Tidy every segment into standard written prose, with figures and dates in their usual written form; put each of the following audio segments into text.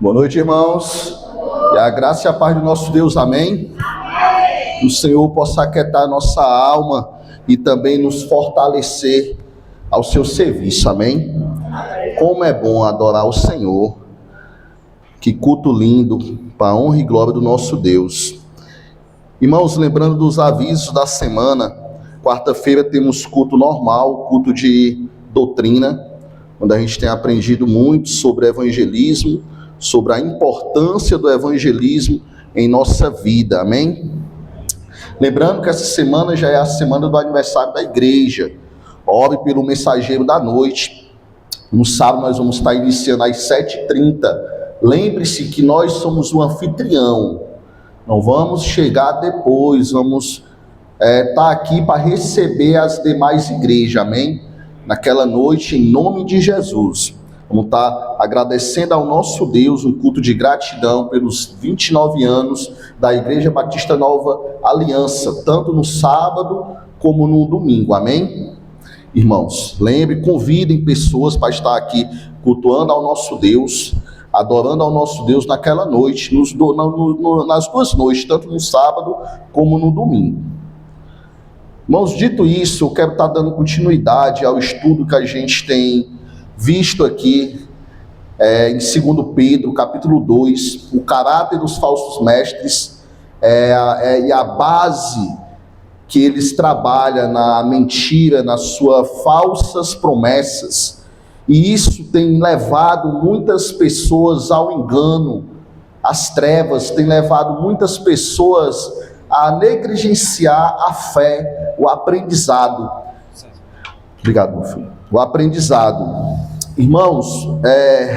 Boa noite, irmãos. E a graça e a paz do nosso Deus, amém? Que o Senhor possa aquietar nossa alma e também nos fortalecer ao seu serviço, amém? Como é bom adorar o Senhor. Que culto lindo, para a honra e glória do nosso Deus. Irmãos, lembrando dos avisos da semana, quarta-feira temos culto normal, culto de doutrina, onde a gente tem aprendido muito sobre evangelismo, sobre a importância do evangelismo em nossa vida, amém? Lembrando que essa semana já é a semana do aniversário da igreja. Ore pelo mensageiro da noite. No sábado nós vamos estar iniciando às 7h30. Lembre-se que nós somos o anfitrião. Não vamos chegar depois, vamos estar aqui para receber as demais igrejas, amém? Naquela noite, em nome de Jesus. Vamos estar agradecendo ao nosso Deus, um culto de gratidão pelos 29 anos da Igreja Batista Nova Aliança, tanto no sábado como no domingo, amém? Irmãos, lembre, convidem pessoas para estar aqui cultuando ao nosso Deus, adorando ao nosso Deus naquela noite, nas duas noites, tanto no sábado como no domingo. Irmãos, dito isso, eu quero estar dando continuidade ao estudo que a gente tem visto aqui em 2 Pedro, capítulo 2, o caráter dos falsos mestres e a base que eles trabalham na mentira, nas suas falsas promessas. E isso tem levado muitas pessoas ao engano, às trevas, tem levado muitas pessoas a negligenciar a fé, o aprendizado. Obrigado, meu filho. O aprendizado. Irmãos,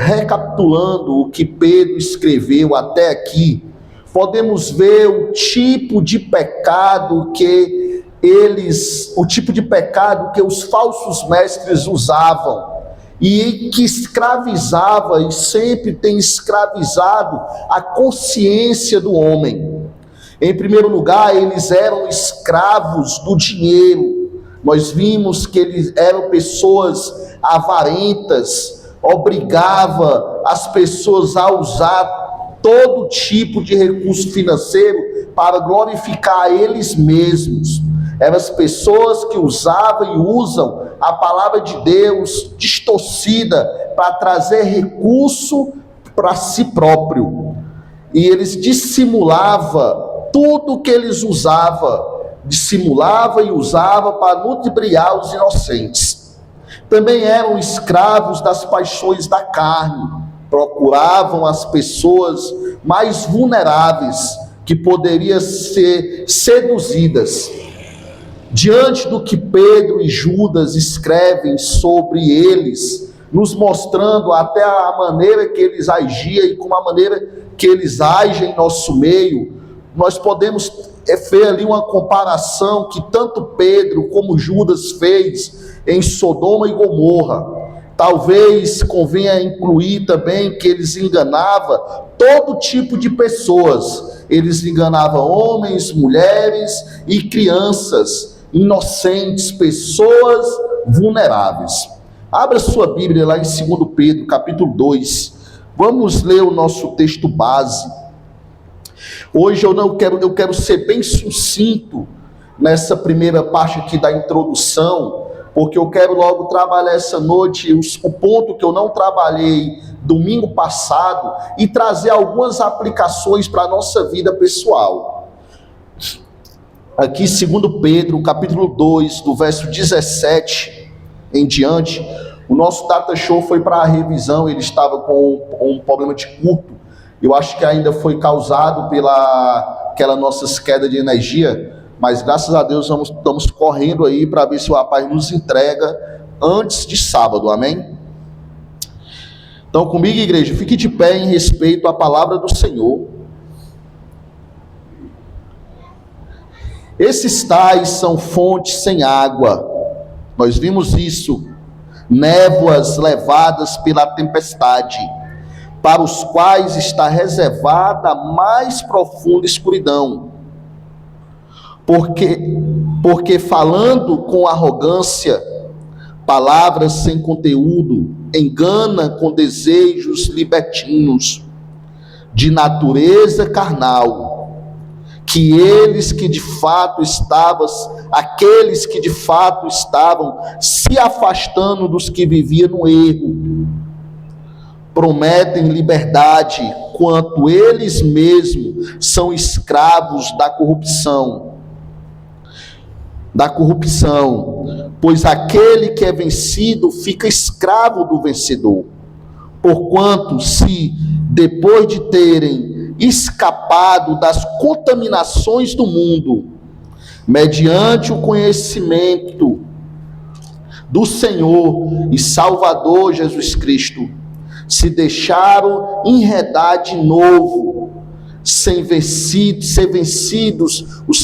recapitulando o que Pedro escreveu até aqui, podemos ver o tipo de pecado que os falsos mestres usavam e que escravizava e sempre tem escravizado a consciência do homem. Em primeiro lugar, eles eram escravos do dinheiro. Nós vimos que eles eram pessoas avarentas, obrigava as pessoas a usar todo tipo de recurso financeiro para glorificar eles mesmos. Eram as pessoas que usavam e usam a palavra de Deus distorcida para trazer recurso para si próprio. E eles dissimulavam tudo que eles usavam, dissimulava e usava para ludibriar os inocentes. Também eram escravos das paixões da carne, procuravam as pessoas mais vulneráveis que poderiam ser seduzidas. Diante do que Pedro e Judas escrevem sobre eles, nos mostrando até a maneira que eles agiam e como a maneira que eles agem em nosso meio, nós podemos ver ali uma comparação que tanto Pedro como Judas fez em Sodoma e Gomorra. Talvez convenha incluir também que eles enganavam todo tipo de pessoas. Eles enganavam homens, mulheres e crianças, inocentes, pessoas vulneráveis. Abra sua Bíblia lá em 2 Pedro, capítulo 2. Vamos ler o nosso texto base. Hoje eu quero ser bem sucinto nessa primeira parte aqui da introdução, porque eu quero logo trabalhar essa noite o ponto que eu não trabalhei domingo passado e trazer algumas aplicações para a nossa vida pessoal. Aqui, 2 Pedro, capítulo 2, do verso 17 em diante, o nosso data show foi para a revisão, ele estava com um problema de curto. Eu acho que ainda foi causado pela aquela nossa queda de energia, mas graças a Deus estamos correndo aí para ver se o rapaz nos entrega antes de sábado, amém? Então comigo, igreja, fique de pé em respeito à palavra do Senhor. Esses tais são fontes sem água, nós vimos isso, névoas levadas pela tempestade, para os quais está reservada a mais profunda escuridão. Porque falando com arrogância, palavras sem conteúdo, engana com desejos libertinos, de natureza carnal, aqueles que de fato estavam se afastando dos que viviam no erro, prometem liberdade, quanto eles mesmos são escravos da corrupção, pois aquele que é vencido fica escravo do vencedor. Porquanto, se depois de terem escapado das contaminações do mundo, mediante o conhecimento do Senhor e Salvador Jesus Cristo, se deixaram enredar de novo, ser vencidos, o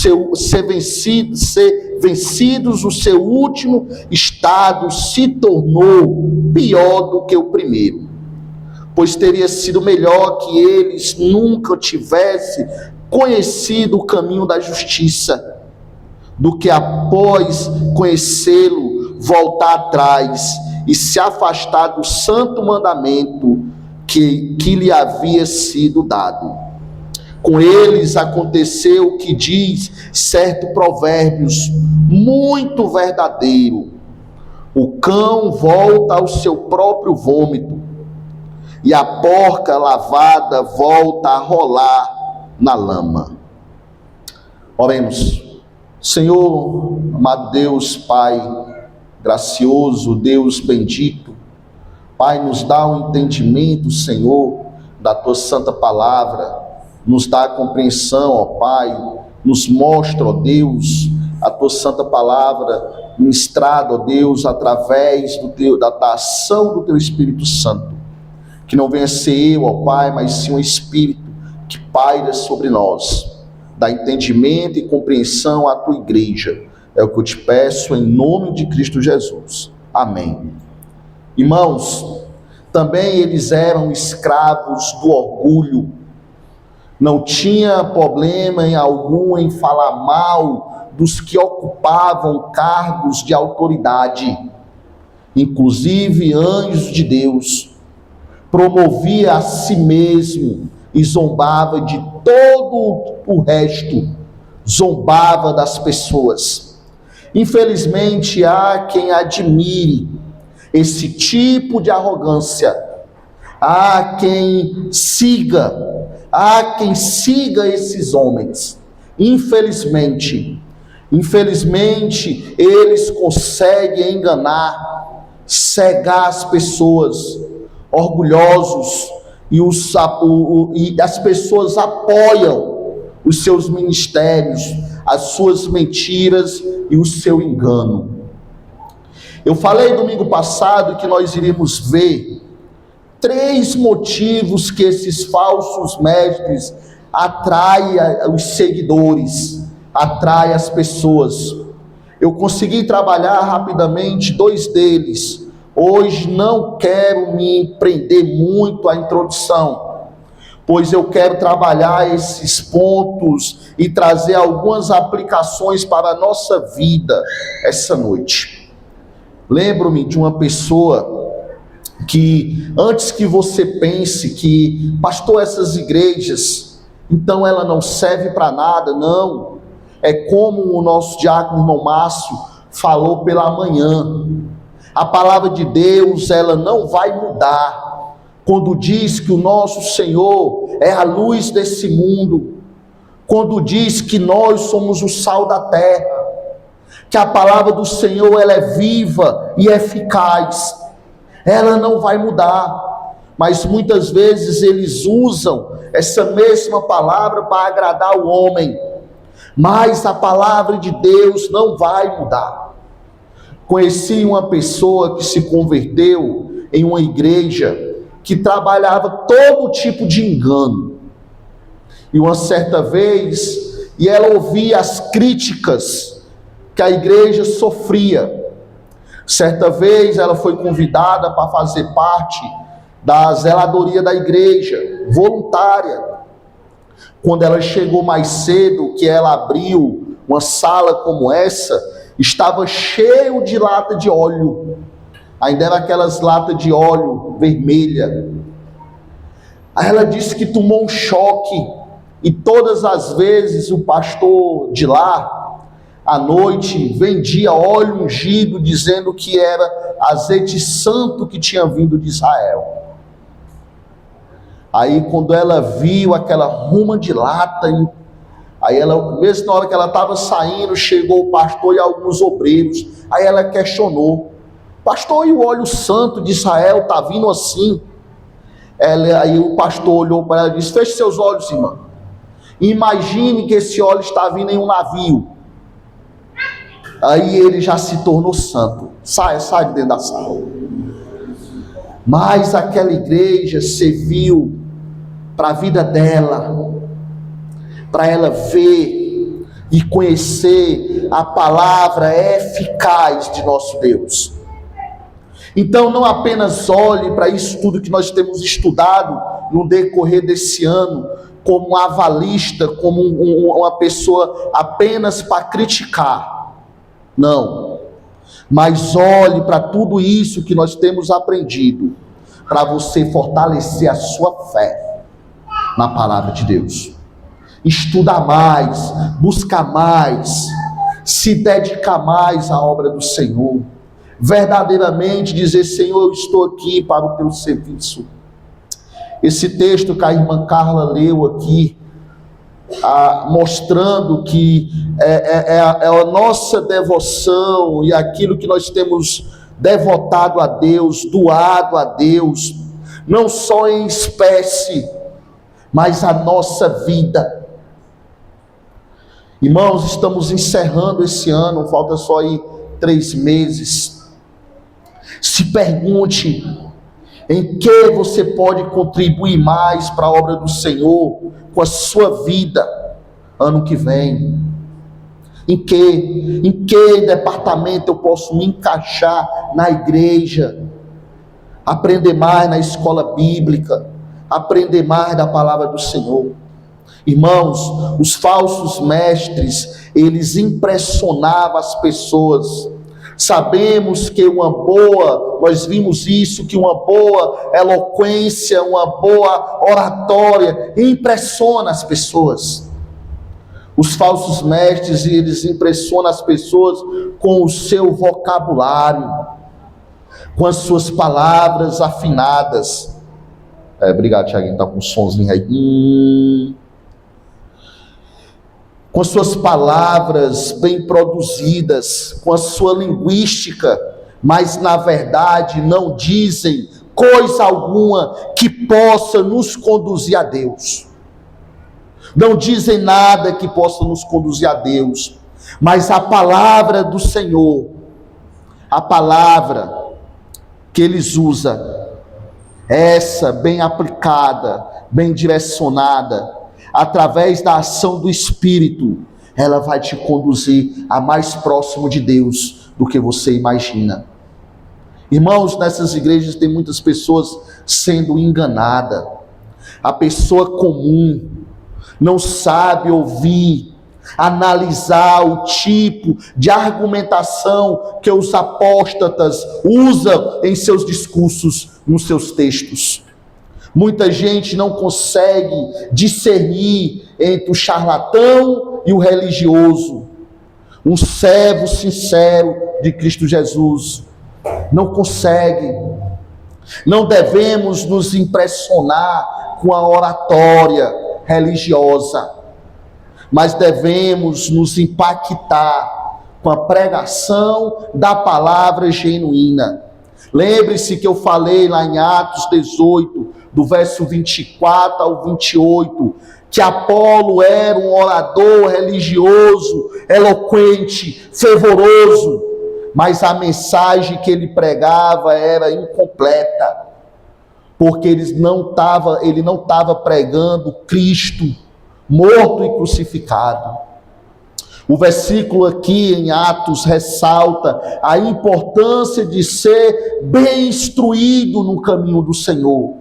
seu último estado se tornou pior do que o primeiro. Pois teria sido melhor que eles nunca tivessem conhecido o caminho da justiça, do que após conhecê-lo, voltar atrás e se afastar do santo mandamento que lhe havia sido dado. Com eles aconteceu o que diz certo provérbios muito verdadeiro: o cão volta ao seu próprio vômito, e a porca lavada volta a rolar na lama. Oremos. Senhor, amado Deus, Pai gracioso, Deus bendito, Pai, nos dá um entendimento, Senhor, da Tua santa palavra, nos dá a compreensão, ó Pai, nos mostra, ó Deus, a Tua santa palavra ministrada, ó Deus, através da ação do Teu Espírito Santo. Que não venha ser eu, ó Pai, mas sim um Espírito que paira sobre nós. Dá entendimento e compreensão à Tua igreja. É o que eu te peço em nome de Cristo Jesus. Amém. Irmãos, também eles eram escravos do orgulho. Não tinha problema algum em falar mal dos que ocupavam cargos de autoridade, inclusive anjos de Deus. Promovia a si mesmo e zombava de todo o resto, zombava das pessoas. Infelizmente, há quem admire esse tipo de arrogância, há quem siga esses homens. Infelizmente, eles conseguem enganar, cegar as pessoas, orgulhosos, e as pessoas apoiam os seus ministérios, as suas mentiras e o seu engano. Eu falei domingo passado que nós iríamos ver 3 motivos que esses falsos mestres atraem os seguidores, atraem as pessoas. Eu consegui trabalhar rapidamente 2 deles. Hoje não quero me prender muito à introdução, pois eu quero trabalhar esses pontos e trazer algumas aplicações para a nossa vida essa noite. Lembro-me de uma pessoa que, antes que você pense que, pastor, essas igrejas, então ela não serve para nada, não. É como o nosso diácono irmão Márcio falou pela manhã. A palavra de Deus, ela não vai mudar. Quando diz que o nosso Senhor é a luz desse mundo, quando diz que nós somos o sal da terra, que a palavra do Senhor, ela é viva e eficaz, ela não vai mudar. Mas muitas vezes eles usam essa mesma palavra para agradar o homem, mas a palavra de Deus não vai mudar. Conheci uma pessoa que se converteu em uma igreja que trabalhava todo tipo de engano. E uma certa vez, ela ouvia as críticas que a igreja sofria. Certa vez ela foi convidada para fazer parte da zeladoria da igreja, voluntária. Quando ela chegou mais cedo, que ela abriu uma sala como essa, estava cheio de lata de óleo. Ainda era aquelas latas de óleo vermelha. Aí ela disse que tomou um choque, e todas as vezes o pastor de lá, à noite, vendia óleo ungido, dizendo que era azeite santo que tinha vindo de Israel. Aí quando ela viu aquela ruma de lata, aí ela, mesmo na hora que ela estava saindo, chegou o pastor e alguns obreiros. Aí ela questionou: pastor, e o óleo santo de Israel está vindo assim? Aí o pastor olhou para ela e disse: feche seus olhos, irmã. Imagine que esse óleo está vindo em um navio. Aí ele já se tornou santo. Sai de dentro da sala. Mas aquela igreja serviu para a vida dela, para ela ver e conhecer a palavra eficaz de nosso Deus. Então não apenas olhe para isso tudo que nós temos estudado no decorrer desse ano, como um avalista, como uma pessoa apenas para criticar. Não. Mas olhe para tudo isso que nós temos aprendido, para você fortalecer a sua fé na palavra de Deus. Estudar mais, buscar mais, se dedicar mais à obra do Senhor. Verdadeiramente dizer: Senhor, eu estou aqui para o teu serviço. Esse texto que a irmã Carla leu aqui, mostrando que é a nossa devoção e aquilo que nós temos devotado a Deus, doado a Deus, não só em espécie, mas a nossa vida. Irmãos, estamos encerrando esse ano, falta só aí 3 meses. Se pergunte: em que você pode contribuir mais para a obra do Senhor com a sua vida ano que vem? Em que departamento eu posso me encaixar na igreja? Aprender mais na escola bíblica, aprender mais da palavra do Senhor. Irmãos, os falsos mestres, eles impressionavam as pessoas. Sabemos que nós vimos isso, que uma boa eloquência, uma boa oratória impressiona as pessoas. Os falsos mestres, eles impressionam as pessoas com o seu vocabulário, com as suas palavras afinadas. Obrigado, Thiaguinho, tá com um sonzinho aí. Com suas palavras bem produzidas, com a sua linguística, mas na verdade não dizem coisa alguma que possa nos conduzir a Deus. Não dizem nada que possa nos conduzir a Deus, mas a palavra do Senhor, a palavra que eles usam, essa bem aplicada, bem direcionada, através da ação do Espírito, ela vai te conduzir a mais próximo de Deus do que você imagina. Irmãos, nessas igrejas tem muitas pessoas sendo enganadas. A pessoa comum não sabe ouvir, analisar o tipo de argumentação que os apóstatas usam em seus discursos, nos seus textos. Muita gente não consegue discernir entre o charlatão e o religioso, um servo sincero de Cristo Jesus. Não consegue. Não devemos nos impressionar com a oratória religiosa, mas devemos nos impactar com a pregação da palavra genuína. Lembre-se que eu falei lá em Atos 18, do verso 24 ao 28, que Apolo era um orador religioso, eloquente, fervoroso, mas a mensagem que ele pregava era incompleta, porque ele não estava pregando Cristo morto e crucificado. O versículo aqui em Atos ressalta a importância de ser bem instruído no caminho do Senhor,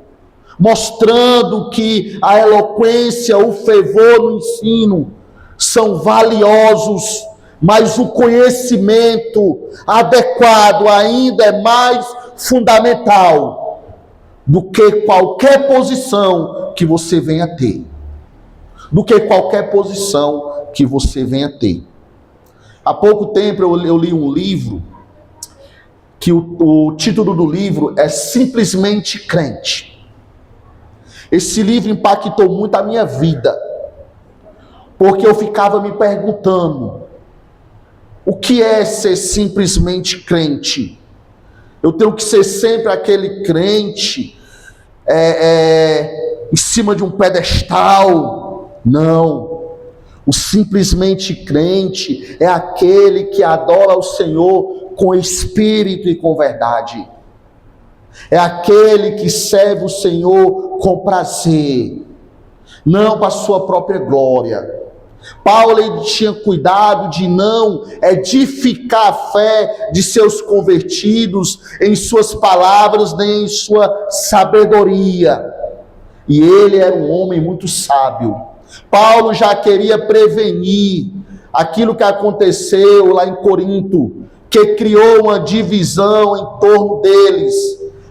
mostrando que a eloquência, o fervor no ensino são valiosos, mas o conhecimento adequado ainda é mais fundamental do que qualquer posição que você venha ter. Do que qualquer posição que você venha ter. Há pouco tempo eu li um livro, que o título do livro é Simplesmente Crente. Esse livro impactou muito a minha vida, porque eu ficava me perguntando, o que é ser simplesmente crente? Eu tenho que ser sempre aquele crente em cima de um pedestal? Não. O simplesmente crente é aquele que adora o Senhor com espírito e com verdade. É aquele que serve o Senhor com prazer, não para a sua própria glória. Paulo ele tinha cuidado de não edificar a fé de seus convertidos em suas palavras, nem em sua sabedoria. E ele era um homem muito sábio. Paulo já queria prevenir aquilo que aconteceu lá em Corinto, que criou uma divisão em torno deles.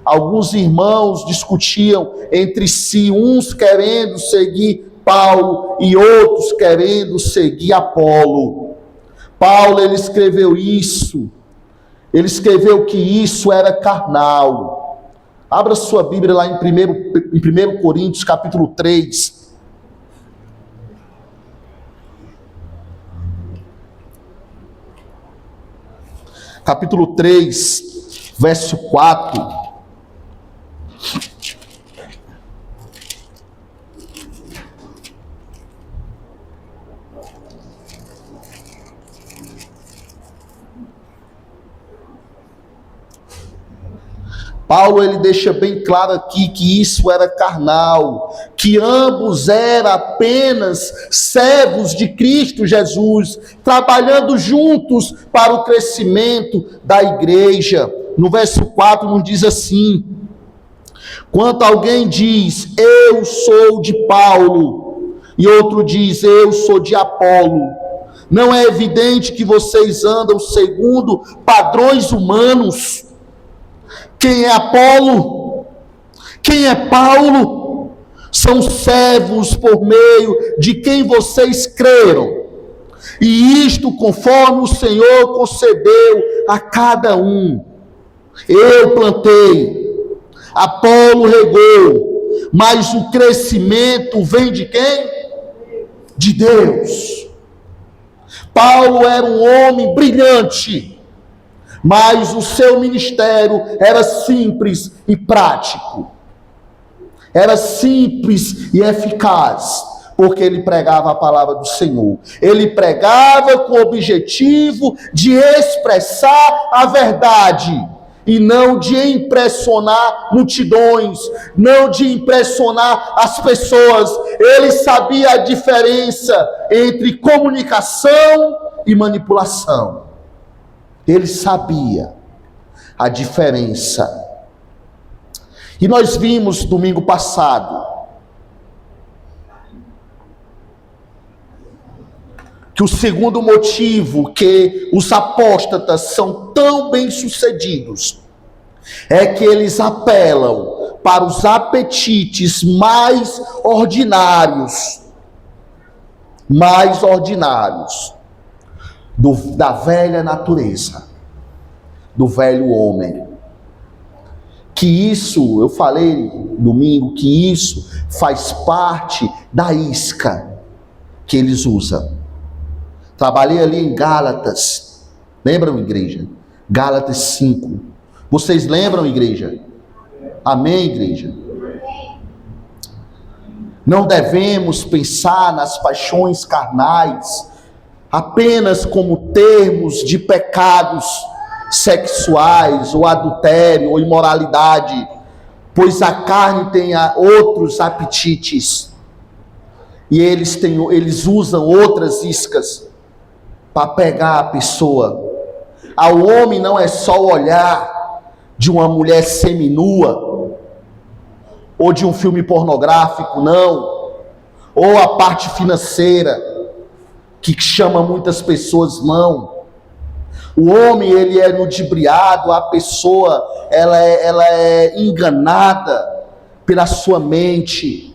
Alguns irmãos discutiam entre si, uns querendo seguir Paulo e outros querendo seguir Apolo. Paulo ele escreveu isso. Ele escreveu que isso era carnal. Abra sua Bíblia lá em 1 Coríntios capítulo 3. Capítulo 3, verso 4. Paulo ele deixa bem claro aqui que isso era carnal, que ambos eram apenas servos de Cristo Jesus, trabalhando juntos para o crescimento da igreja. No verso 4 nos diz assim: quando alguém diz, eu sou de Paulo, e outro diz, eu sou de Apolo, não é evidente que vocês andam segundo padrões humanos? Quem é Apolo? Quem é Paulo? São servos por meio de quem vocês creram. E isto conforme o Senhor concedeu a cada um. Eu plantei, Apolo regou, mas o crescimento vem de quem? De Deus. Paulo era um homem brilhante, mas o seu ministério era simples e prático. Era simples e eficaz, porque ele pregava a palavra do Senhor. Ele pregava com o objetivo de expressar a verdade, e não de impressionar multidões, não de impressionar as pessoas. Ele sabia a diferença entre comunicação e manipulação. Ele sabia a diferença. E nós vimos domingo passado que o segundo motivo que os apóstatas são tão bem-sucedidos é que eles apelam para os apetites mais ordinários da velha natureza, do velho homem. Que isso, eu falei domingo, que isso faz parte da isca que eles usam. Trabalhei ali em Gálatas, lembram, igreja? Gálatas 5. Vocês lembram, igreja? Amém, igreja? Não devemos pensar nas paixões carnais apenas como termos de pecados sexuais, ou adultério, ou imoralidade, pois a carne tem outros apetites, e eles usam outras iscas para pegar a pessoa. Ao homem não é só o olhar de uma mulher seminua, ou de um filme pornográfico, não, ou a parte financeira, que chama muitas pessoas, não. O homem, ele é ludibriado, a pessoa, ela é enganada pela sua mente,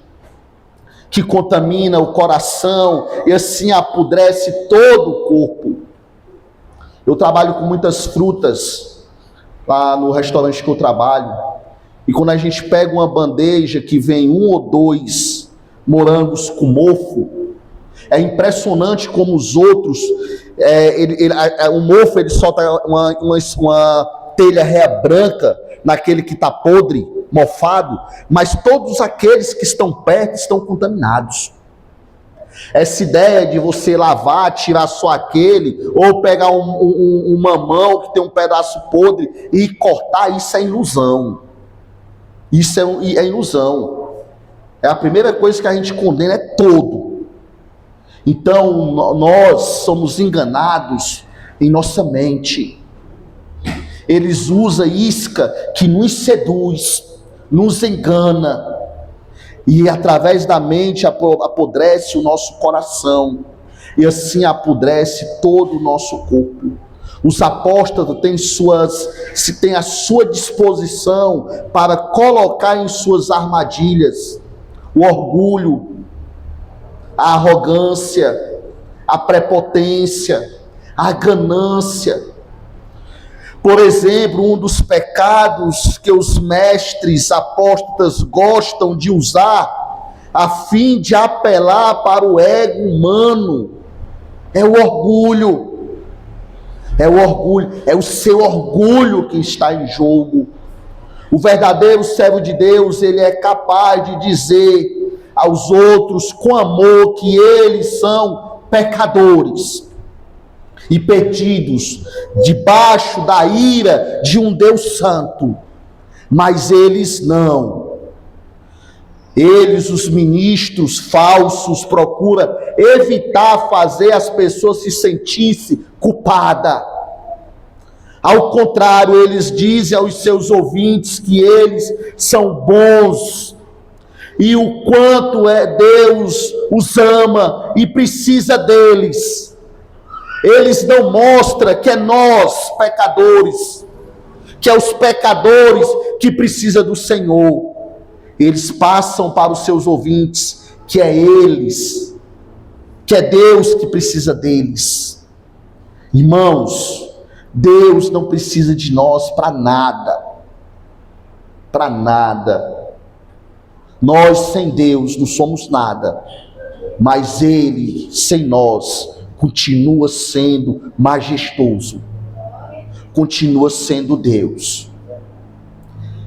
que contamina o coração e assim apodrece todo o corpo. Eu trabalho com muitas frutas lá no restaurante que eu trabalho, e quando a gente pega uma bandeja que vem 1 ou 2 morangos com mofo, é impressionante como os outros, o mofo ele solta uma telha réia branca naquele que está podre, mofado, mas todos aqueles que estão perto estão contaminados. Essa ideia de você lavar, tirar só aquele, ou pegar um mamão que tem um pedaço podre e cortar, isso é ilusão. Isso é ilusão. É a primeira coisa que a gente condena, é todo. Então, nós somos enganados em nossa mente. Eles usam isca que nos seduz, nos engana, e através da mente apodrece o nosso coração, e assim apodrece todo o nosso corpo. Os apóstolos têm a sua disposição para colocar em suas armadilhas o orgulho, a arrogância, a prepotência, a ganância. Por exemplo, um dos pecados que os mestres apóstolos gostam de usar a fim de apelar para o ego humano é o orgulho. É o orgulho, é o seu orgulho que está em jogo. O verdadeiro servo de Deus, ele é capaz de dizer aos outros com amor que eles são pecadores e perdidos debaixo da ira de um Deus santo, mas eles não. Eles, os ministros falsos, procuram evitar fazer as pessoas se sentirem culpadas. Ao contrário, eles dizem aos seus ouvintes que eles são bons e o quanto Deus os ama e precisa deles. Eles não mostram que é nós, pecadores, que é os pecadores que precisam do Senhor. Eles passam para os seus ouvintes que é eles, que é Deus que precisa deles. Irmãos, Deus não precisa de nós para nada. Para nada. Nós sem Deus não somos nada. Mas Ele, sem nós, continua sendo majestoso. Continua sendo Deus.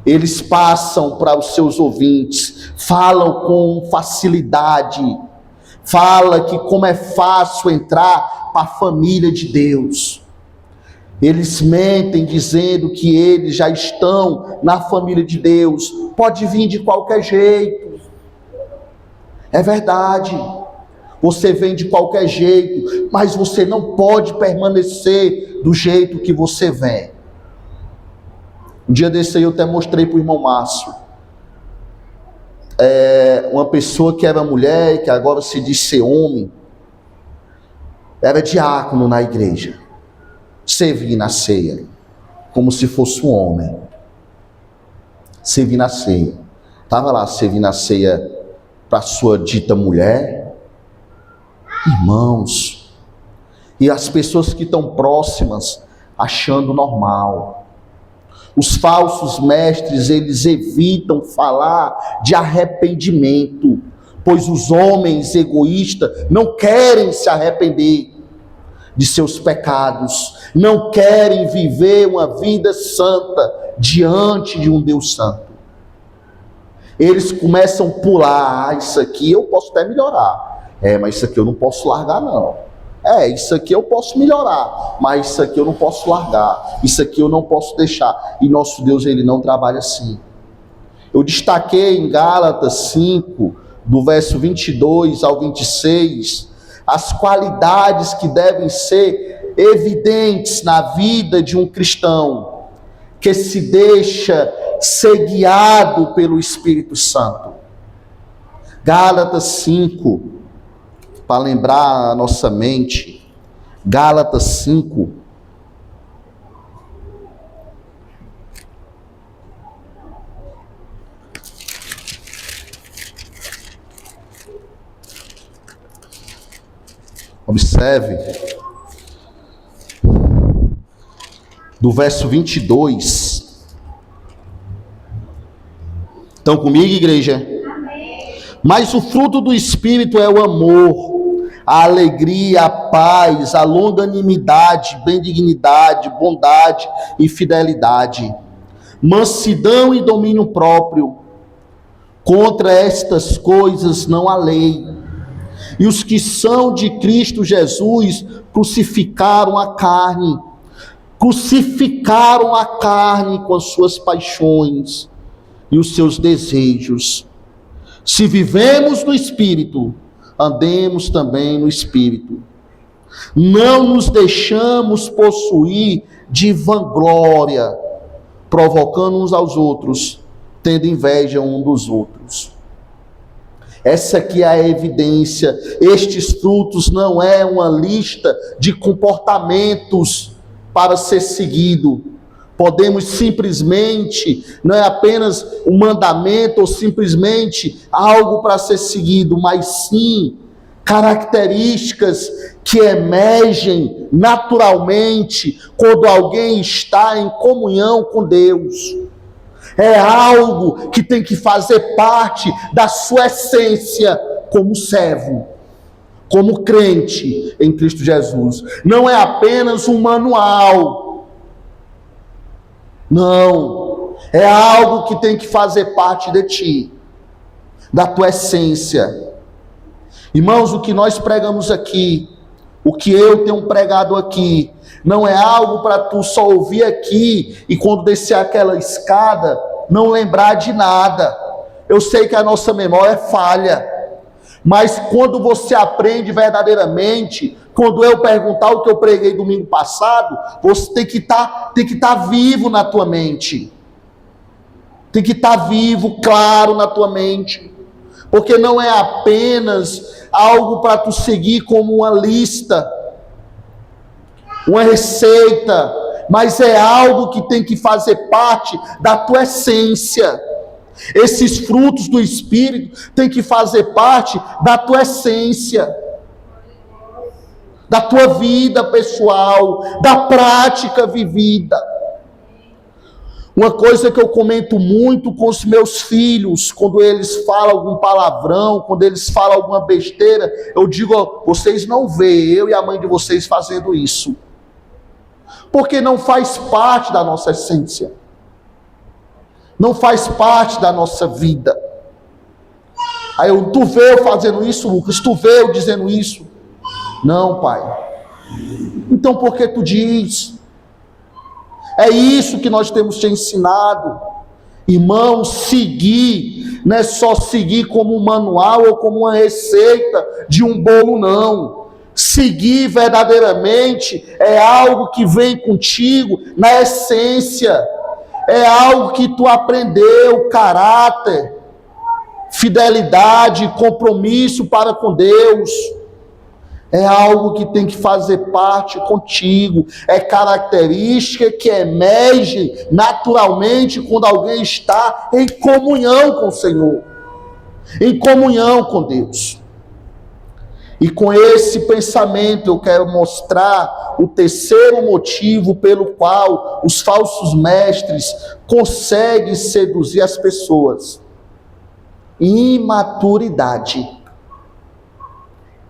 Eles passam para os seus ouvintes, falam com facilidade, fala que como é fácil entrar para a família de Deus. Eles mentem dizendo que eles já estão na família de Deus, pode vir de qualquer jeito. É verdade, você vem de qualquer jeito, mas você não pode permanecer do jeito que você vem. Um dia desse aí eu até mostrei para o irmão Márcio. Uma pessoa que era mulher e que agora se diz ser homem, era diácono na igreja, servia na ceia, como se fosse um homem. Servia na ceia. Estava lá servindo a ceia para a sua dita mulher. Irmãos, e as pessoas que estão próximas achando normal. Os falsos mestres, eles evitam falar de arrependimento, pois os homens egoístas não querem se arrepender de seus pecados, não querem viver uma vida santa diante de um Deus santo. Eles começam a pular, isso aqui eu posso até melhorar, mas isso aqui eu não posso largar não. Isso aqui eu posso melhorar, mas isso aqui eu não posso largar, isso aqui eu não posso deixar. E nosso Deus, Ele não trabalha assim. Eu destaquei em Gálatas 5, do verso 22 ao 26, as qualidades que devem ser evidentes na vida de um cristão, que se deixa ser guiado pelo Espírito Santo. Gálatas 5, para lembrar a nossa mente, Gálatas 5, Observe, do verso 22. Estão comigo, igreja? Amém. Mas o fruto do Espírito é o amor, a alegria, a paz, a longanimidade, benignidade, bondade e fidelidade, mansidão e domínio próprio. Contra estas coisas não há lei. E os que são de Cristo Jesus crucificaram a carne com as suas paixões e os seus desejos. Se vivemos no Espírito, andemos também no Espírito. Não nos deixamos possuir de vanglória, provocando uns aos outros, tendo inveja um dos outros. Essa aqui é a evidência. Estes frutos não é uma lista de comportamentos para ser seguido. Podemos simplesmente, não é apenas um mandamento ou simplesmente algo para ser seguido, mas sim características que emergem naturalmente quando alguém está em comunhão com Deus. É algo que tem que fazer parte da sua essência como servo, como crente em Cristo Jesus. Não é apenas um manual. Não. É algo que tem que fazer parte de ti, da tua essência. Irmãos, o que nós pregamos aqui, o que eu tenho pregado aqui, não é algo para tu só ouvir aqui e quando descer aquela escada, não lembrar de nada. Eu sei que a nossa memória é falha, mas quando você aprende verdadeiramente, quando eu perguntar o que eu preguei domingo passado, você tem que estar vivo na tua mente. Tem que estar vivo, claro na tua mente. Porque não é apenas algo para tu seguir como uma lista, uma receita, mas é algo que tem que fazer parte da tua essência. Esses frutos do Espírito têm que fazer parte da tua essência, da tua vida pessoal, da prática vivida. Uma coisa que eu comento muito com os meus filhos, quando eles falam algum palavrão, quando eles falam alguma besteira, eu digo, vocês não veem eu e a mãe de vocês fazendo isso. Porque não faz parte da nossa essência. Não faz parte da nossa vida. Aí tu vê eu fazendo isso, Lucas? Tu vê eu dizendo isso? Não, pai. Então por que tu diz? É isso que nós temos te ensinado. Irmão, seguir, não é só seguir como um manual ou como uma receita de um bolo, não. Seguir verdadeiramente é algo que vem contigo na essência. É algo que tu aprendeu, caráter, fidelidade, compromisso para com Deus. É algo que tem que fazer parte contigo. É característica que emerge naturalmente quando alguém está em comunhão com o Senhor, em comunhão com Deus. E com esse pensamento eu quero mostrar o terceiro motivo pelo qual os falsos mestres conseguem seduzir as pessoas. Imaturidade.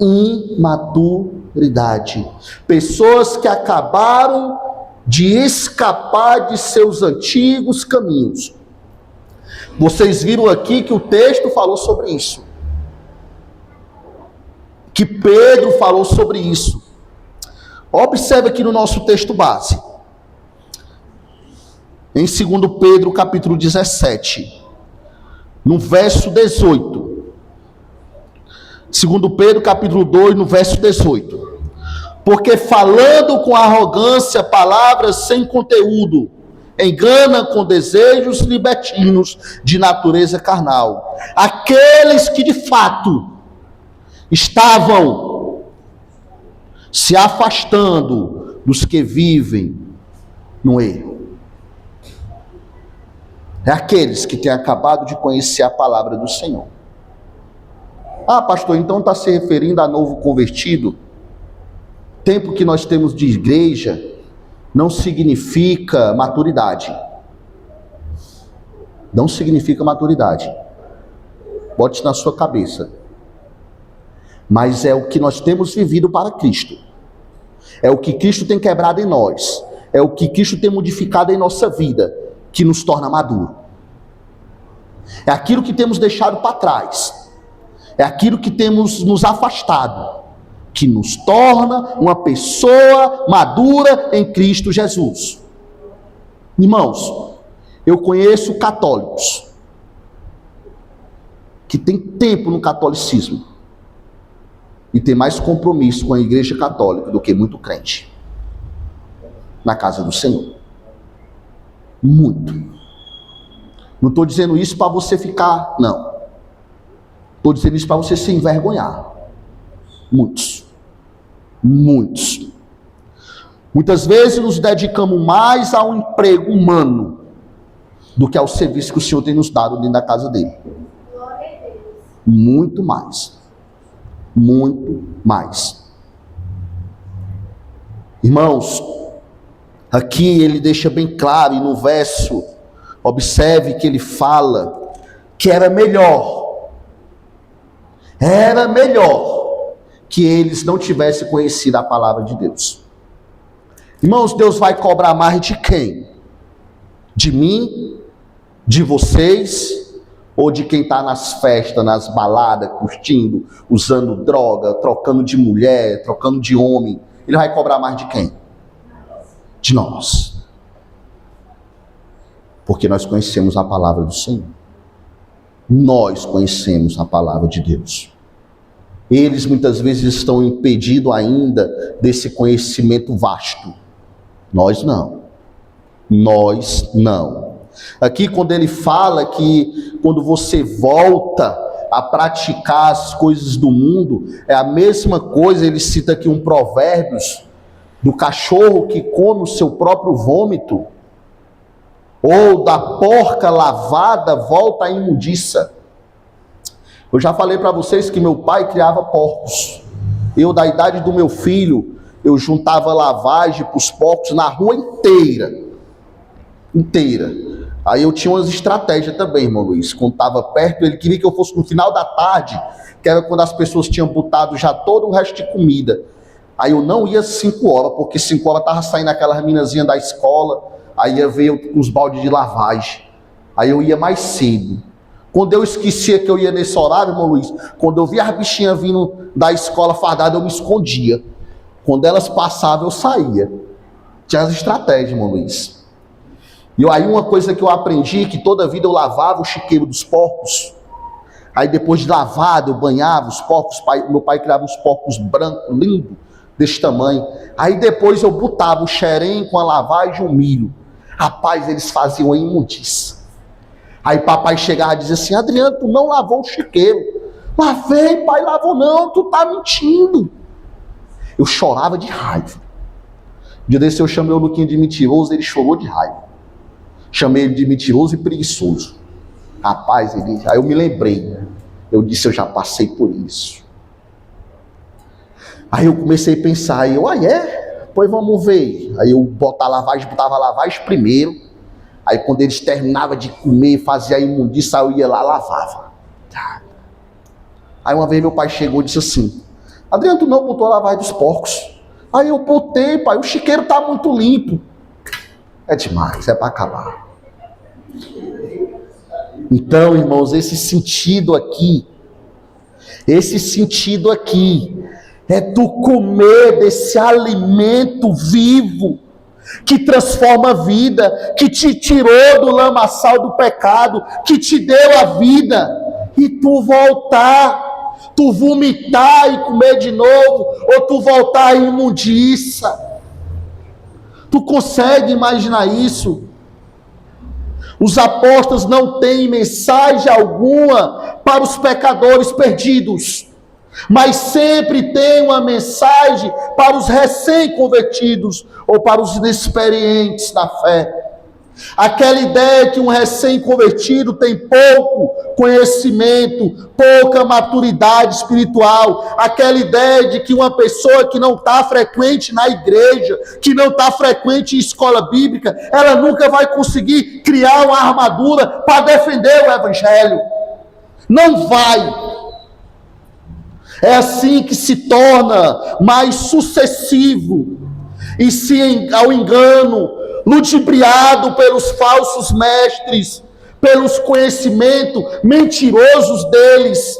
Imaturidade. Pessoas que acabaram de escapar de seus antigos caminhos. Vocês viram aqui que o texto falou sobre isso. Que Pedro falou sobre isso. Observe aqui no nosso texto base. Em 2 Pedro capítulo 17, no verso 18. 2 Pedro capítulo 2, no verso 18. Porque falando com arrogância palavras sem conteúdo, engana com desejos libertinos de natureza carnal, aqueles que de fato estavam se afastando dos que vivem no erro. É aqueles que têm acabado de conhecer a palavra do Senhor. Ah, pastor, então está se referindo a novo convertido? tempo que nós temos de igreja não significa maturidade. Não significa maturidade. Bote na sua cabeça. Mas é o que nós temos vivido para Cristo. É o que Cristo tem quebrado em nós. É o que Cristo tem modificado em nossa vida, que nos torna maduro. É aquilo que temos deixado para trás. É aquilo que temos nos afastado, que nos torna uma pessoa madura em Cristo Jesus. Irmãos, eu conheço católicos que têm tempo no catolicismo e tem mais compromisso com a igreja católica do que muito crente na casa do Senhor. Muito. Não estou dizendo isso para você ficar, não. Estou dizendo isso para você se envergonhar. Muitos. Muitas vezes nos dedicamos mais ao emprego humano do que ao serviço que o Senhor tem nos dado dentro da casa dele. Muito mais. Irmãos, aqui ele deixa bem claro, e no verso, observe que ele fala que era melhor que eles não tivessem conhecido a palavra de Deus. Irmãos, Deus vai cobrar mais de quem? De mim? De vocês? Ou de quem está nas festas, nas baladas, curtindo, usando droga, trocando de mulher, trocando de homem? Ele vai cobrar mais de quem? De nós. Porque nós conhecemos a palavra do Senhor. Nós conhecemos a palavra de Deus. Eles muitas vezes estão impedidos ainda desse conhecimento vasto. Nós não. Aqui quando ele fala que quando você volta a praticar as coisas do mundo, é a mesma coisa, ele cita aqui um Provérbios, do cachorro que come o seu próprio vômito, ou da porca lavada volta à imundiça. Eu já falei para vocês que meu pai criava porcos. Eu, da idade do meu filho, eu juntava lavagem para os porcos na rua inteira. Aí eu tinha umas estratégias também, irmão Luiz. Quando estava perto, ele queria que eu fosse no final da tarde, que era quando as pessoas tinham botado já todo o resto de comida. Aí eu não ia 5 horas, porque 5 horas estava saindo aquelas minazinhas da escola, aí ia ver os baldes de lavagem. Aí eu ia mais cedo. Quando eu esquecia que eu ia nesse horário, irmão Luiz, quando eu via as bichinhas vindo da escola fardada, eu me escondia. Quando elas passavam, eu saía. Tinha as estratégias, irmão Luiz. E aí uma coisa que eu aprendi, que toda vida eu lavava o chiqueiro dos porcos. Aí depois de lavado, eu banhava os porcos. Meu pai criava uns porcos brancos, lindos, desse tamanho. Aí depois eu botava o xerém com a lavagem e o milho. Rapaz, eles faziam a imundiça. Aí papai chegava e dizia assim: Adriano, tu não lavou o chiqueiro. Lavei, pai, lavou não, tu tá mentindo. Eu chorava de raiva. Um dia desse eu chamei o Luquinha de mentiroso, ele chorou de raiva. Chamei ele de mentiroso e preguiçoso. Rapaz, aí eu me lembrei. Eu disse, eu já passei por isso. Aí eu comecei a pensar, aí eu, pois vamos ver. Aí eu botava a lavagem primeiro. Aí quando eles terminavam de comer, fazia a imundícia, eu ia lá, lavava. Aí uma vez meu pai chegou e disse assim: Adriano, tu não botou a lavagem dos porcos? Aí eu botei, pai, o chiqueiro tá muito limpo. É demais, é para acabar. Então, irmãos, esse sentido aqui é tu comer desse alimento vivo que transforma a vida, que te tirou do lamaçal do pecado, que te deu a vida, e tu voltar, tu vomitar e comer de novo, ou tu voltar à imundiça. Tu consegue imaginar isso? Os apóstolos não têm mensagem alguma para os pecadores perdidos, mas sempre tem uma mensagem para os recém-convertidos ou para os inexperientes na fé. Aquela ideia que um recém-convertido tem pouco conhecimento, pouca maturidade espiritual. Aquela ideia de que uma pessoa que não está frequente na igreja, que não está frequente em escola bíblica, ela nunca vai conseguir criar uma armadura para defender o evangelho. Não vai. É assim que se torna mais sucessivo e se ao engano, ludibriado pelos falsos mestres, pelos conhecimentos mentirosos deles,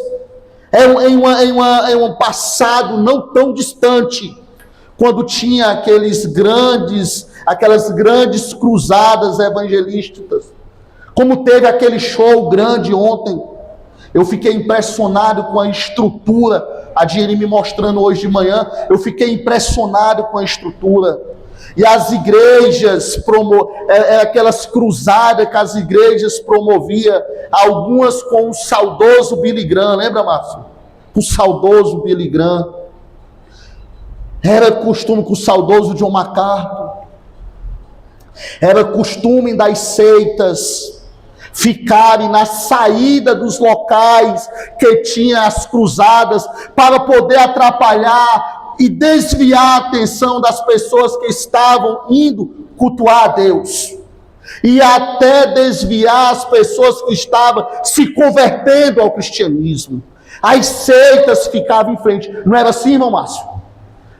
em um passado não tão distante, quando tinha aquelas grandes cruzadas evangelísticas, como teve aquele show grande ontem. Eu fiquei impressionado com a estrutura, a Diene me mostrando hoje de manhã, eu fiquei impressionado com a estrutura. E as igrejas, aquelas cruzadas que as igrejas promoviam, algumas com o saudoso Billy Graham, lembra, Márcio? Com o saudoso Billy Graham. Era costume com o saudoso John MacArthur. Era costume das seitas ficarem na saída dos locais que tinha as cruzadas para poder atrapalhar e desviar a atenção das pessoas que estavam indo cultuar a Deus. E até desviar as pessoas que estavam se convertendo ao cristianismo. As seitas ficavam em frente. Não era assim, irmão Márcio?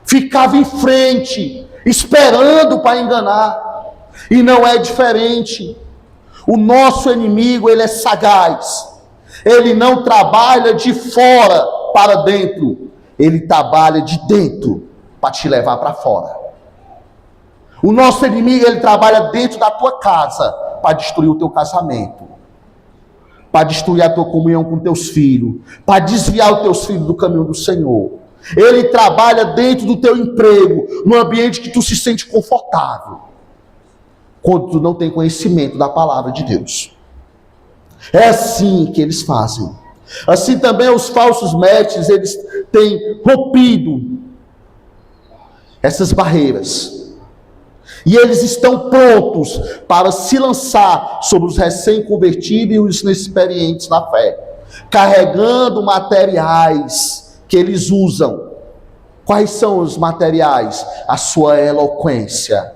Ficava em frente, esperando para enganar. E não é diferente. O nosso inimigo, ele é sagaz. Ele não trabalha de fora para dentro. Ele trabalha de dentro para te levar para fora. O nosso inimigo, ele trabalha dentro da tua casa para destruir o teu casamento, para destruir a tua comunhão com teus filhos, para desviar os teus filhos do caminho do Senhor. Ele trabalha dentro do teu emprego, no ambiente que tu se sente confortável, quando tu não tem conhecimento da palavra de Deus. É assim que eles fazem. Assim também os falsos mestres, eles têm rompido essas barreiras. E eles estão prontos para se lançar sobre os recém-convertidos e os inexperientes na fé, carregando materiais que eles usam. Quais são os materiais? A sua eloquência,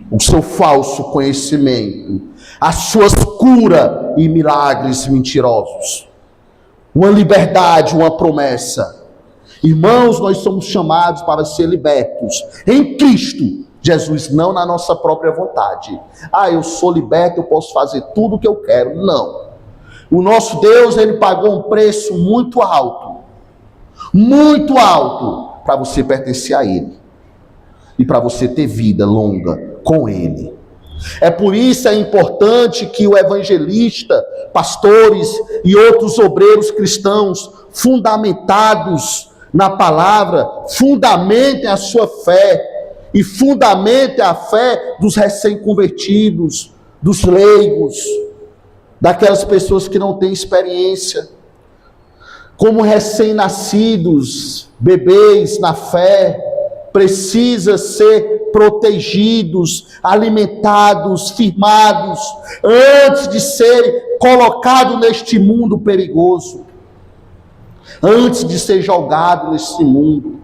o seu falso conhecimento, as suas curas e milagres mentirosos, uma liberdade, uma promessa. Irmãos, nós somos chamados para ser libertos em Cristo Jesus, não na nossa própria vontade. Eu sou liberto, eu posso fazer tudo o que eu quero. Não. O nosso Deus, ele pagou um preço muito alto para você pertencer a Ele e para você ter vida longa com Ele. É por isso importante que o evangelista, pastores e outros obreiros cristãos fundamentados na palavra, fundamentem a sua fé e fundamentem a fé dos recém-convertidos, dos leigos, daquelas pessoas que não têm experiência. Como recém-nascidos, bebês na fé, precisa ser protegidos, alimentados, firmados, antes de serem colocados neste mundo perigoso, antes de ser jogado nesse mundo.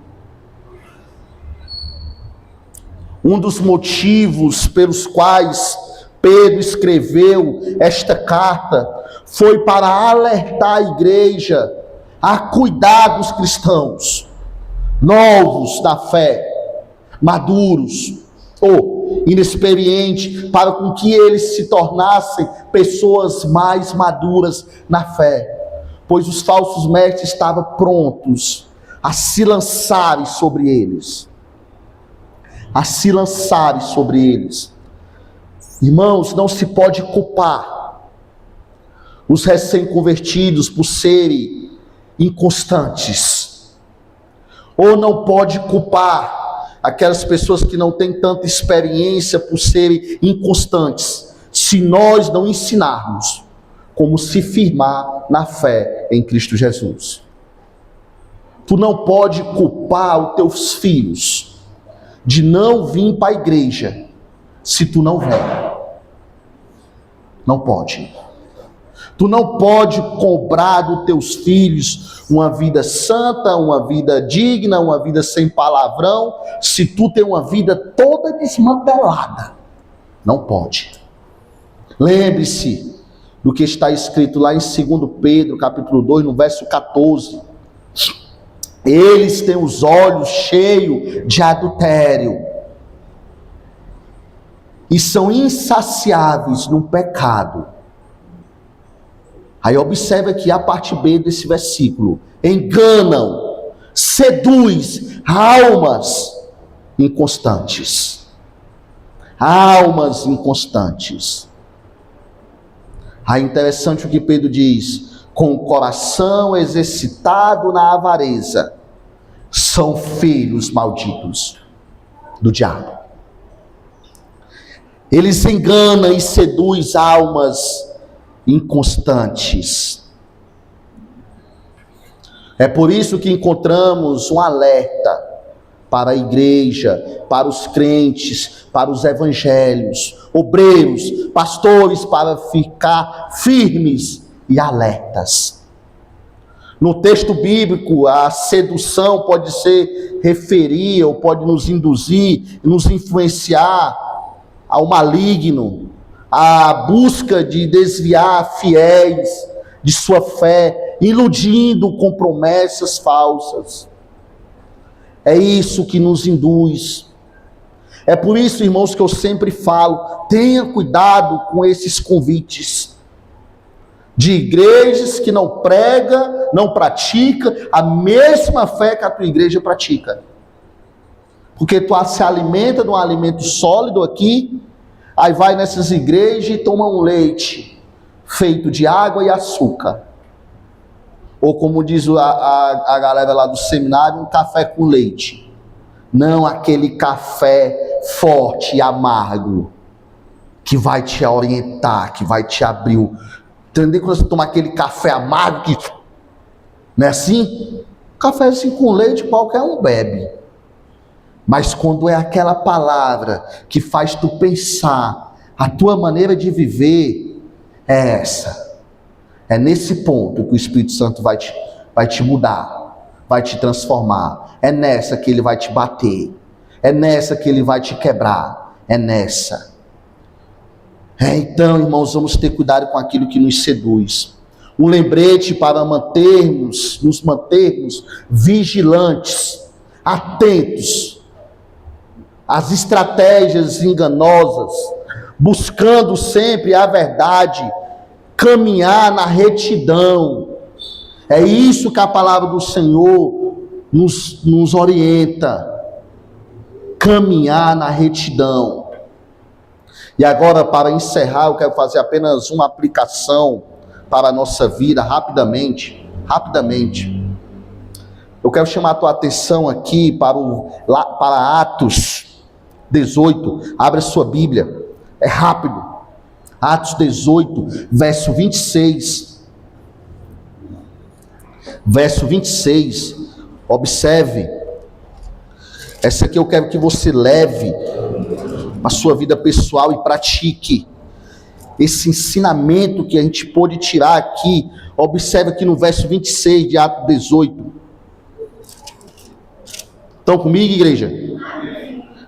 Um dos motivos pelos quais Pedro escreveu esta carta foi para alertar a igreja a cuidar dos cristãos novos na fé, maduros ou inexperientes, para com que eles se tornassem pessoas mais maduras na fé, pois os falsos mestres estavam prontos a se lançarem sobre eles. Irmãos, não se pode culpar os recém-convertidos por serem inconstantes, ou não pode culpar aquelas pessoas que não têm tanta experiência por serem inconstantes, se nós não ensinarmos como se firmar na fé em Cristo Jesus. Tu não pode culpar os teus filhos de não vir para a igreja se tu não vem. Não pode. Tu não pode cobrar dos teus filhos uma vida santa, uma vida digna, uma vida sem palavrão, se tu tem uma vida toda desmantelada. Não pode. Lembre-se do que está escrito lá em 2 Pedro, capítulo 2, no verso 14. Eles têm os olhos cheios de adultério e são insaciáveis no pecado. Aí observa aqui a parte B desse versículo. Enganam, seduz almas inconstantes. Almas inconstantes. Aí interessante o que Pedro diz. Com o coração exercitado na avareza, são filhos malditos do diabo. Eles enganam e seduzem almas inconstantes. É por isso que encontramos um alerta para a igreja, para os crentes, para os evangelhos, obreiros, pastores, para ficar firmes e alertas. No texto bíblico, a sedução pode ser referir ou pode nos induzir, nos influenciar ao maligno, a busca de desviar fiéis de sua fé, iludindo com promessas falsas. É isso que nos induz. É por isso, irmãos, que eu sempre falo, tenha cuidado com esses convites de igrejas que não prega, não pratica a mesma fé que a tua igreja pratica. Porque tu se alimenta de um alimento sólido aqui, aí vai nessas igrejas e toma um leite feito de água e açúcar. Ou como diz a galera lá do seminário, um café com leite. Não aquele café forte e amargo, que vai te orientar, que vai te abrir o... Entendeu? Quando você toma aquele café amargo, que... não é assim? Cafézinho com leite qualquer um bebe. Mas quando é aquela palavra que faz tu pensar, a tua maneira de viver é essa. É nesse ponto que o Espírito Santo vai te mudar, vai te transformar. É nessa que ele vai te bater. É nessa que ele vai te quebrar. É nessa. Então, irmãos, vamos ter cuidado com aquilo que nos seduz. Um lembrete para nos mantermos vigilantes, atentos às estratégias enganosas, buscando sempre a verdade, caminhar na retidão. É isso que a palavra do Senhor nos orienta. Caminhar na retidão. E agora, para encerrar, eu quero fazer apenas uma aplicação para a nossa vida, rapidamente. Eu quero chamar a tua atenção aqui para Atos 18. Abra sua Bíblia, é rápido. Atos 18, verso 26. Verso 26. Observe. Essa aqui eu quero que você leve a sua vida pessoal e pratique esse ensinamento que a gente pôde tirar aqui. Observe aqui no verso 26 de Atos 18. Estão comigo, igreja?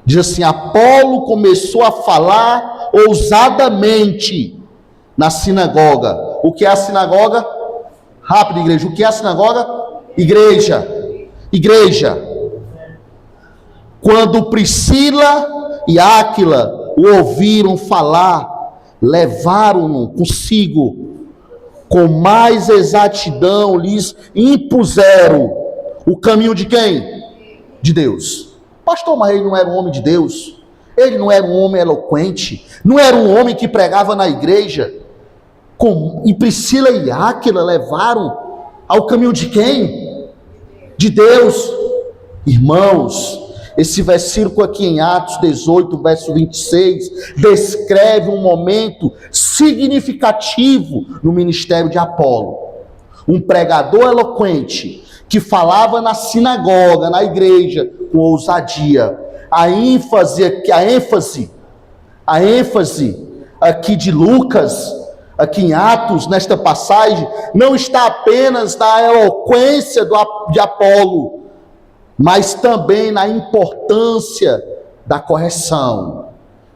Diz assim: Apolo começou a falar ousadamente na sinagoga. O que é a sinagoga? Rápido, igreja. O que é a sinagoga? Igreja. Quando Priscila e Áquila o ouviram falar, levaram-no consigo, com mais exatidão lhes impuseram o caminho de quem? De Deus. Pastor, mas ele não era um homem de Deus, ele não era um homem eloquente, não era um homem que pregava na igreja. E Priscila e Áquila levaram ao caminho de quem? De Deus. Irmãos, esse versículo aqui em Atos 18, verso 26, descreve um momento significativo no ministério de Apolo. Um pregador eloquente, que falava na sinagoga, na igreja, com ousadia. A ênfase aqui de Lucas aqui em Atos, nesta passagem, não está apenas na eloquência de Apolo, mas também na importância da correção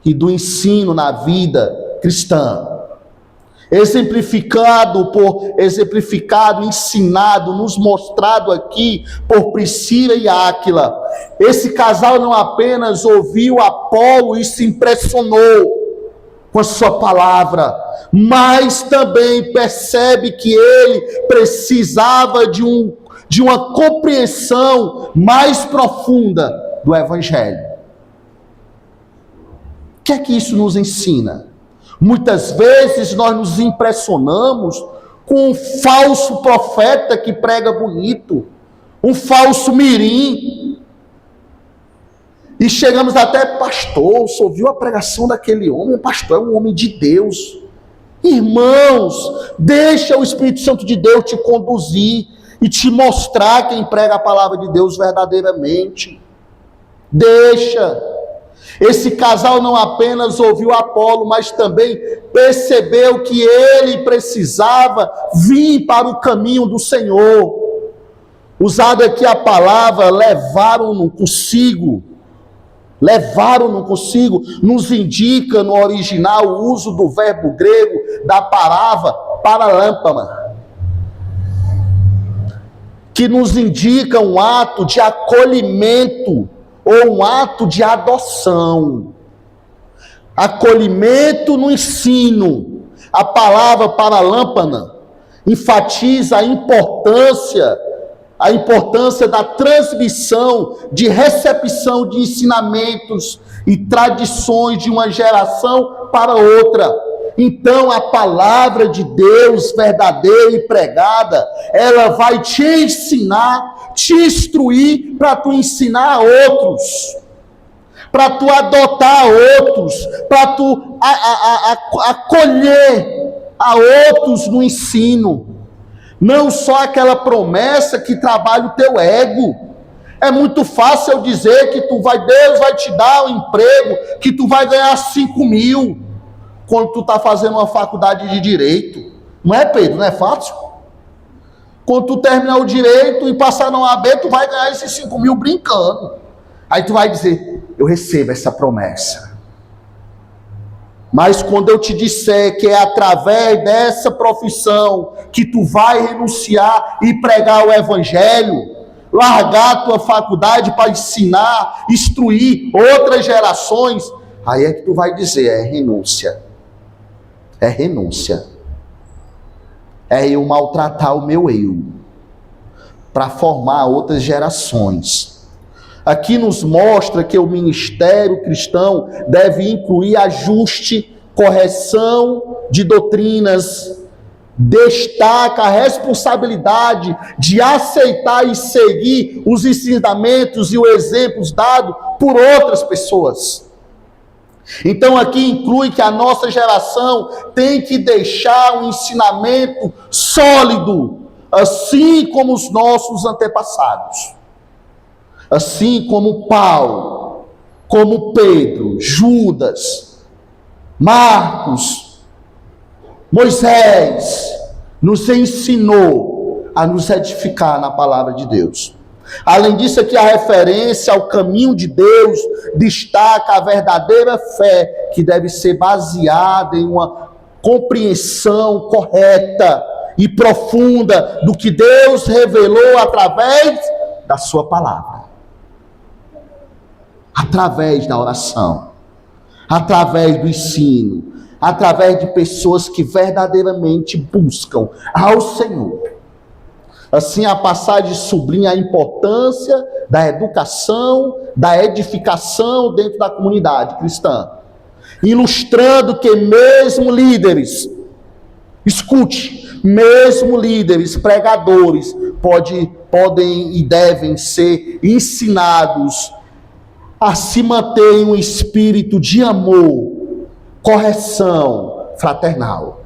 e do ensino na vida cristã. Exemplificado, ensinado, nos mostrado aqui por Priscila e Áquila. Esse casal não apenas ouviu Apolo e se impressionou com a sua palavra, mas também percebe que ele precisava de uma compreensão mais profunda do Evangelho. O que é que isso nos ensina? Muitas vezes nós nos impressionamos com um falso profeta que prega bonito, um falso mirim, e chegamos até, pastor, só ouviu a pregação daquele homem? O pastor é um homem de Deus. Irmãos, deixa o Espírito Santo de Deus te conduzir e te mostrar quem prega a palavra de Deus verdadeiramente. Deixa. Esse casal não apenas ouviu Apolo, mas também percebeu que ele precisava vir para o caminho do Senhor. Usada aqui a palavra, levaram-no consigo, nos indica no original o uso do verbo grego da palavra paralâmpama, que nos indica um ato de acolhimento ou um ato de adoção. Acolhimento no ensino. A palavra paralâmpana enfatiza a importância da transmissão, de recepção de ensinamentos e tradições de uma geração para outra. Então, a palavra de Deus verdadeira e pregada, ela vai te ensinar, te instruir para tu ensinar a outros, para tu adotar a outros, para tu acolher a outros no ensino. Não só aquela promessa que trabalha o teu ego. É muito fácil eu dizer que Deus vai te dar um emprego, que tu vai ganhar 5.000 quando tu está fazendo uma faculdade de direito. Não é, Pedro? Não é fácil? Quando tu terminar o direito e passar na OAB, tu vai ganhar esses 5.000 brincando. Aí tu vai dizer, eu recebo essa promessa. Mas quando eu te disser que é através dessa profissão que tu vai renunciar e pregar o Evangelho, largar a tua faculdade para ensinar, instruir outras gerações, aí é que tu vai dizer, é renúncia. É renúncia. É eu maltratar o meu eu para formar outras gerações. Aqui nos mostra que o ministério cristão deve incluir ajuste, correção de doutrinas, destaca a responsabilidade de aceitar e seguir os ensinamentos e os exemplos dados por outras pessoas. Então aqui inclui que a nossa geração tem que deixar um ensinamento sólido, assim como os nossos antepassados. Assim como Paulo, como Pedro, Judas, Marcos, Moisés, nos ensinou a nos edificar na palavra de Deus. Além disso, aqui a referência ao caminho de Deus destaca a verdadeira fé, que deve ser baseada em uma compreensão correta e profunda do que Deus revelou através da sua palavra. Através da oração, através do ensino, através de pessoas que verdadeiramente buscam ao Senhor. Assim, a passagem sublinha a importância da educação, da edificação dentro da comunidade cristã, ilustrando que mesmo líderes, escute, mesmo líderes, pregadores, podem e devem ser ensinados a se manter em um espírito de amor, correção fraternal.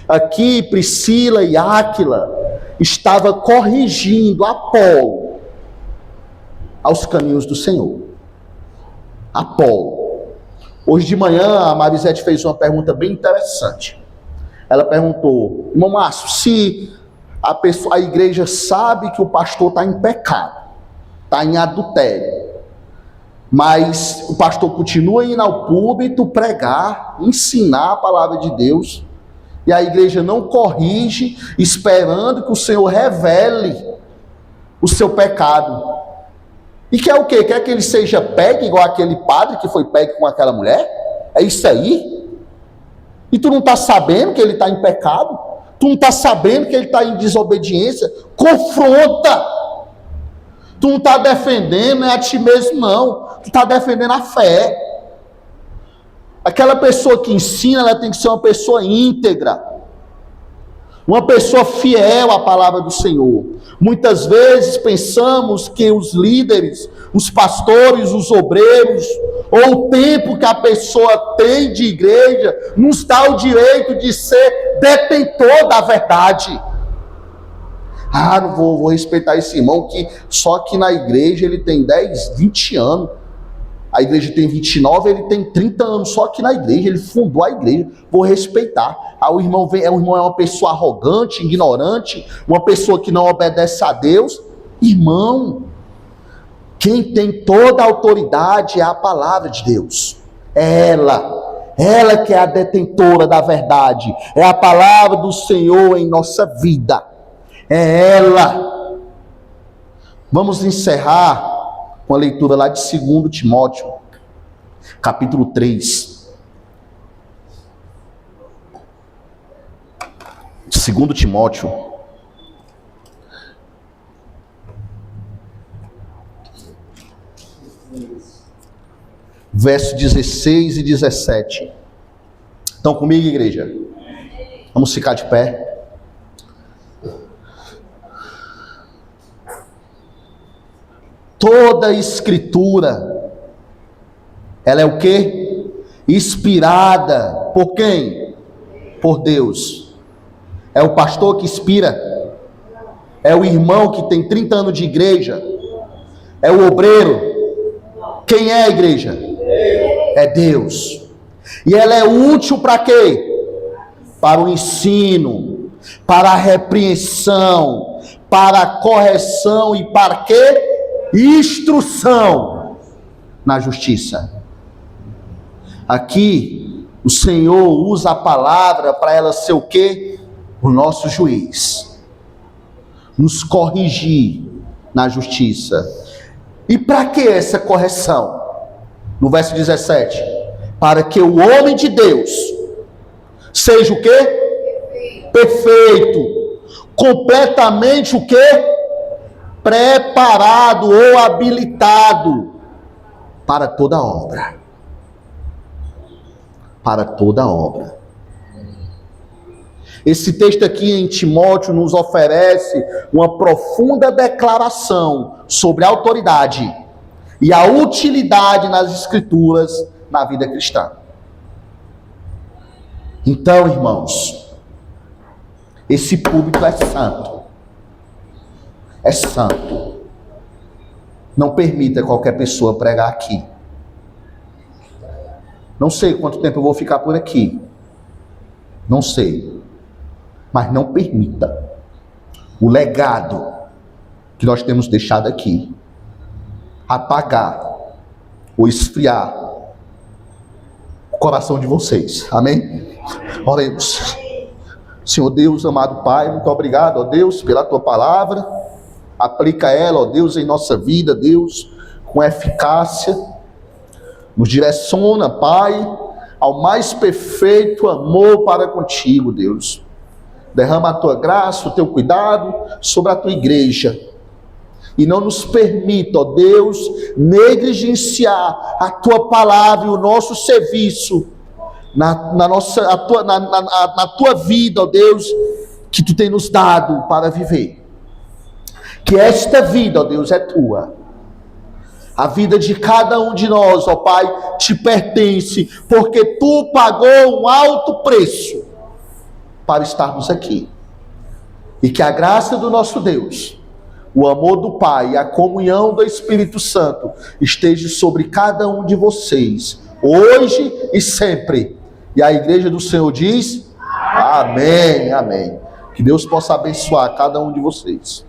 Aqui Priscila e Áquila estava corrigindo Apolo aos caminhos do Senhor. Apolo. Hoje de manhã a Marisete fez uma pergunta bem interessante. Ela perguntou: irmão Márcio, se a igreja sabe que o pastor está em pecado, está em adultério, mas o pastor continua indo ao púlpito pregar, ensinar a palavra de Deus, e a igreja não corrige, esperando que o Senhor revele o seu pecado. E quer o quê? Quer que ele seja pegue igual aquele padre que foi pegue com aquela mulher? É isso aí? E tu não está sabendo que ele está em pecado? Tu não está sabendo que ele está em desobediência? Confronta! Tu não está defendendo, não é a ti mesmo não. Tu está defendendo a fé. Aquela pessoa que ensina, ela tem que ser uma pessoa íntegra. Uma pessoa fiel à palavra do Senhor. Muitas vezes pensamos que os líderes, os pastores, os obreiros, ou o tempo que a pessoa tem de igreja, nos dá o direito de ser detentor da verdade. Ah, não vou respeitar esse irmão que só que na igreja ele tem 10, 20 anos. A igreja tem 29, ele tem 30 anos, só que na igreja, ele fundou a igreja, vou respeitar. Aí o irmão é uma pessoa arrogante, ignorante, uma pessoa que não obedece a Deus. Irmão, quem tem toda a autoridade é a palavra de Deus. É ela que é a detentora da verdade, é a palavra do Senhor em nossa vida, é ela. Vamos encerrar com a leitura lá de 2 Timóteo, capítulo 3. 2 Timóteo, verso 16 e 17. Estão comigo, igreja? Vamos ficar de pé. Toda a escritura, ela é o quê? Inspirada por quem? Por Deus. É o pastor que inspira? É o irmão que tem 30 anos de igreja? É o obreiro? Quem é a igreja? É Deus. E ela é útil para quê? Para o ensino, para a repreensão, para a correção e para quê? Instrução na justiça. Aqui o Senhor usa a palavra para ela ser o quê? O nosso juiz, nos corrigir na justiça. E para que essa correção? No verso 17, para que o homem de Deus seja o quê? Perfeito, completamente o quê? Preparado ou habilitado para toda obra. Para toda obra. Esse texto aqui em Timóteo nos oferece uma profunda declaração sobre a autoridade e a utilidade nas escrituras na vida cristã. Então, irmãos, esse púlpito é santo. É santo. Não permita qualquer pessoa pregar aqui. Não sei quanto tempo eu vou ficar por aqui. Não sei. Mas não permita o legado que nós temos deixado aqui apagar ou esfriar o coração de vocês. Amém? Oremos. Senhor Deus, amado Pai, muito obrigado, ó Deus, pela Tua palavra. Aplica ela, ó Deus, em nossa vida, Deus, com eficácia. Nos direciona, Pai, ao mais perfeito amor para contigo, Deus. Derrama a Tua graça, o Teu cuidado sobre a Tua igreja. E não nos permita, ó Deus, negligenciar a Tua palavra e o nosso serviço na Tua vida, ó Deus, que Tu tem nos dado para viver. Que esta vida, ó Deus, é Tua. A vida de cada um de nós, ó Pai, te pertence, porque Tu pagou um alto preço para estarmos aqui. E que a graça do nosso Deus, o amor do Pai e a comunhão do Espírito Santo esteja sobre cada um de vocês, hoje e sempre. E a igreja do Senhor diz: Amém, amém. Que Deus possa abençoar cada um de vocês.